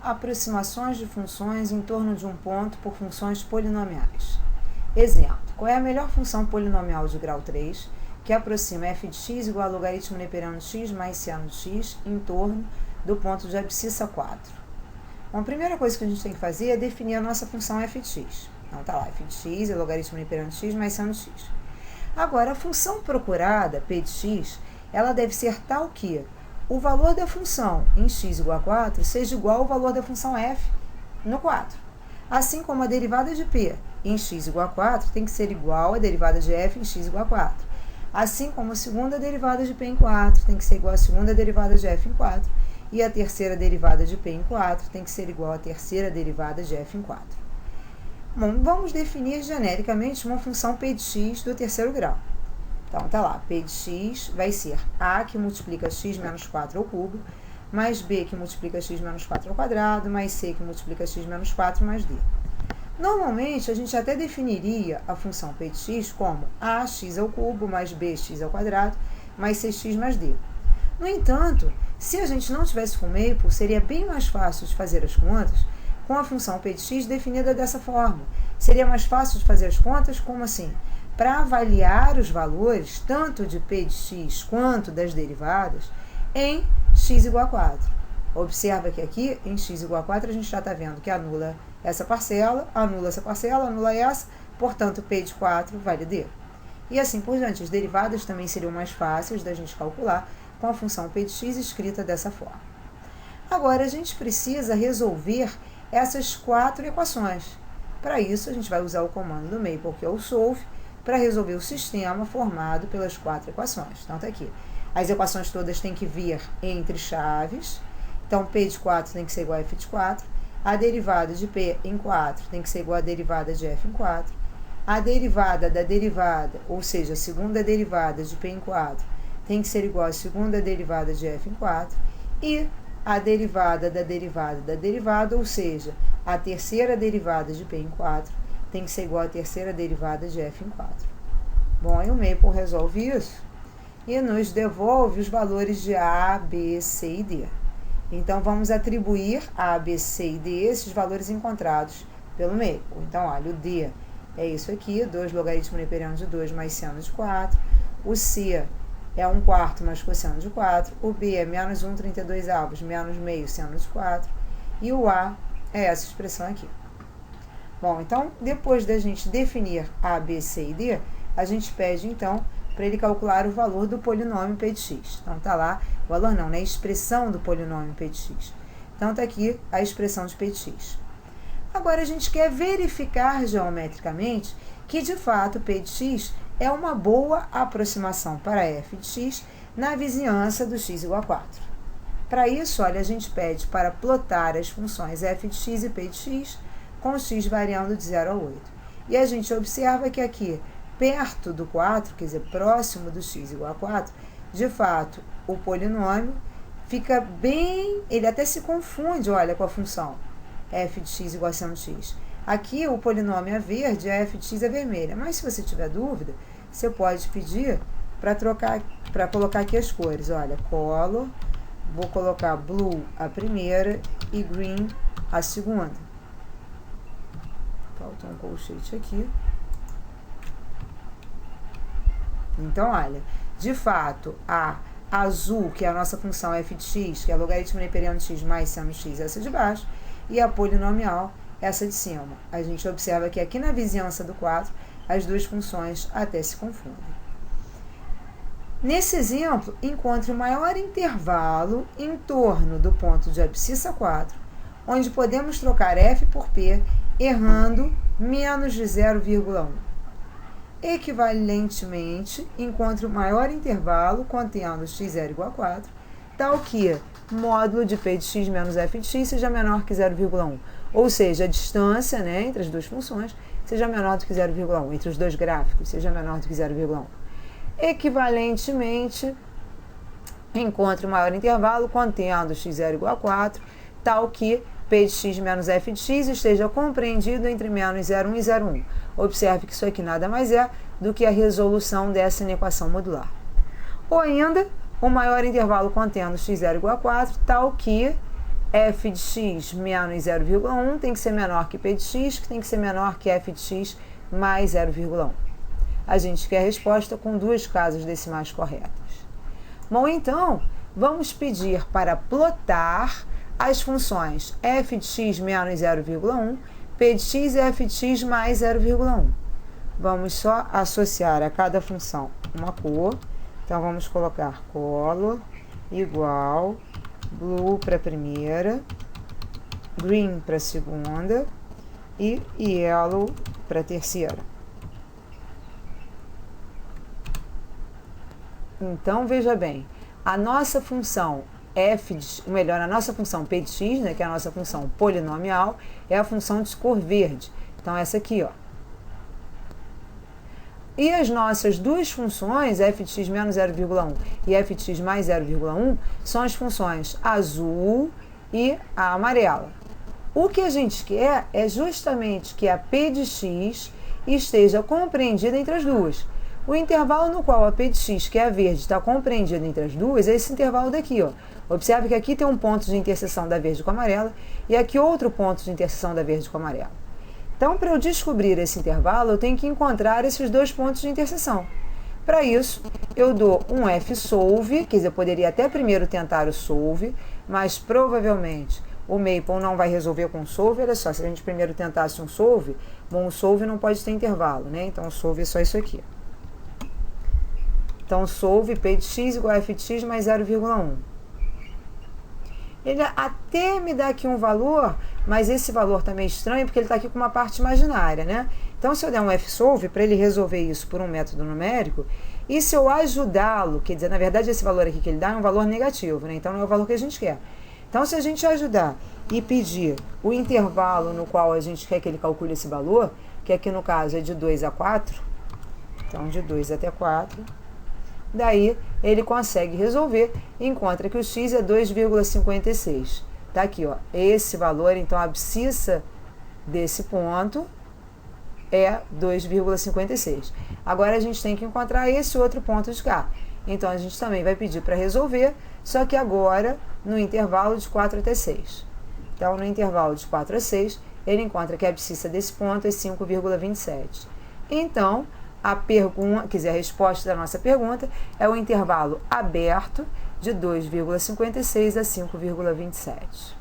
aproximações de funções em torno de um ponto por funções polinomiais. Exemplo, qual é a melhor função polinomial de grau 3 que aproxima f de x igual a logaritmo neperiano de x mais seno de x em torno do ponto de abscissa 4? Bom, a primeira coisa que a gente tem que fazer é definir a nossa função f de x. Então tá lá, f de x é logaritmo neperiano de x mais seno de x. Agora, a função procurada, p de x, ela deve ser tal que o valor da função em x igual a 4 seja igual ao valor da função f no 4. Assim como a derivada de p em x igual a 4 tem que ser igual à derivada de f em x igual a 4. Assim como a segunda derivada de p em 4 tem que ser igual à segunda derivada de f em 4. E a terceira derivada de p em 4 tem que ser igual à terceira derivada de f em 4. Bom, vamos definir genericamente uma função p de x do terceiro grau. Então, tá lá, p de x vai ser a que multiplica x menos 4 ao cubo, mais b que multiplica x menos 4 ao quadrado, mais c que multiplica x menos 4 mais d. Normalmente, a gente até definiria a função p de x como ax ao cubo mais bx ao quadrado mais cx mais d. No entanto, se a gente não tivesse com Maple, seria bem mais fácil de fazer as contas com a função p de x definida dessa forma. Seria mais fácil de fazer as contas como assim? Para avaliar os valores, tanto de p de x quanto das derivadas, em x igual a 4. Observa que aqui, em x igual a 4, a gente já está vendo que anula essa parcela, anula essa, portanto, p de 4 vale d. E assim por diante, as derivadas também seriam mais fáceis da gente calcular com a função p de x escrita dessa forma. Agora, a gente precisa resolver essas 4 equações. Para isso, a gente vai usar o comando do Maple, que é o solve, para resolver o sistema formado pelas 4 equações. Então, tá aqui. As equações todas têm que vir entre chaves. Então, p de 4 tem que ser igual a f de 4. A derivada de p em 4 tem que ser igual à derivada de f em 4. A derivada da derivada, ou seja, a segunda derivada de p em 4, tem que ser igual à segunda derivada de f em 4. E a derivada da derivada da derivada, ou seja, a terceira derivada de p em 4, tem que ser igual à terceira derivada de f em 4. Bom, aí o Maple resolve isso e nos devolve os valores de a, b, c e d. Então, vamos atribuir a, b, c e d esses valores encontrados pelo Maple. Então, olha, o d é isso aqui, 2 logaritmo neperiano de 2 mais seno de 4. O c é 1/4 mais cosseno de 4. O b é menos 1/32 menos meio seno de 4. E o a é essa expressão aqui. Bom, então, depois da gente definir a, b, c e d, a gente pede, então, para ele calcular o valor do polinômio p de x. Então, tá lá, o valor não, né? A expressão do polinômio p de x. Então, tá aqui a expressão de p de x. Agora, a gente quer verificar geometricamente que, de fato, p de x é uma boa aproximação para f de x na vizinhança do x igual a 4. Para isso, olha, a gente pede para plotar as funções f de x e p de x com x variando de 0 a 8. E a gente observa que aqui, perto do 4, quer dizer, próximo do x igual a 4, de fato, o polinômio fica bem, ele até se confunde, olha, com a função f de x igual a seno de x. Aqui, o polinômio é verde, a f de x é vermelha. Mas, se você tiver dúvida, você pode pedir para colocar aqui as cores. Olha, color, vou colocar blue a primeira e green a segunda. Falta um colchete aqui. Então, olha, de fato, a azul, que é a nossa função f de x, que é logaritmo neperiano de x mais seno de x, essa de baixo, e a polinomial, essa de cima. A gente observa que aqui na vizinhança do 4, as duas funções até se confundem. Nesse exemplo, encontre o maior intervalo em torno do ponto de abscissa 4, onde podemos trocar f por p, errando menos de 0,1. Equivalentemente, encontre o maior intervalo contendo x0 igual a 4, tal que módulo de p de x menos f de x seja menor que 0,1. Ou seja, a distância, né, entre as duas funções seja menor do que 0,1. Entre os dois gráficos seja menor do que 0,1. Equivalentemente, encontre o maior intervalo contendo x0 igual a 4, tal que p de x menos f de x esteja compreendido entre menos 0,1 e 0,1. Observe que isso aqui nada mais é do que a resolução dessa inequação modular. Ou ainda, o maior intervalo contendo x0 igual a 4, tal que f de x menos 0,1 tem que ser menor que p de x, que tem que ser menor que f de x mais 0,1. A gente quer a resposta com duas casas decimais corretas. Bom, então, vamos pedir para plotar as funções f de x menos 0,1, p de x e f de x mais 0,1. Vamos só associar a cada função uma cor. Então, vamos colocar color igual blue para a primeira, green para a segunda e yellow para a terceira. Então, veja bem, a nossa função a nossa função p de x, né, que é a nossa função polinomial, é a função de cor verde. Então, essa aqui, ó. E as nossas duas funções, f de x menos 0,1 e f de x mais 0,1, são as funções azul e a amarela. O que a gente quer é justamente que a p de x esteja compreendida entre as duas. O intervalo no qual a p de x, que é a verde, está compreendida entre as duas é esse intervalo daqui, ó. Observe que aqui tem um ponto de interseção da verde com a amarela e aqui outro ponto de interseção da verde com a amarela. Então, para eu descobrir esse intervalo, eu tenho que encontrar esses dois pontos de interseção. Para isso, eu dou um fsolve, quer dizer, eu poderia até primeiro tentar o solve, mas provavelmente o Maple não vai resolver com o solve. Olha só, se a gente primeiro tentasse um solve, bom, o solve não pode ter intervalo, né? Então, o solve é só isso aqui. Então, solve p de x igual a f de x mais 0,1. Ele até me dá aqui um valor, mas esse valor também é estranho, porque ele está aqui com uma parte imaginária, né? Então, se eu der um fsolve para ele resolver isso por um método numérico, e se eu ajudá-lo, quer dizer, na verdade, esse valor aqui que ele dá é um valor negativo, né? Então, não é o valor que a gente quer. Então, se a gente ajudar e pedir o intervalo no qual a gente quer que ele calcule esse valor, que aqui no caso é de 2 a 4, então, de 2 até 4... Daí, ele consegue resolver e encontra que o x é 2,56. Tá aqui, ó, esse valor, então, a abscissa desse ponto é 2,56. Agora, a gente tem que encontrar esse outro ponto de cá. Então, a gente também vai pedir para resolver, só que agora no intervalo de 4 até 6. Então, no intervalo de 4 a 6, ele encontra que a abscissa desse ponto é 5,27. Então, a resposta da nossa pergunta é o intervalo aberto de 2,56 a 5,27.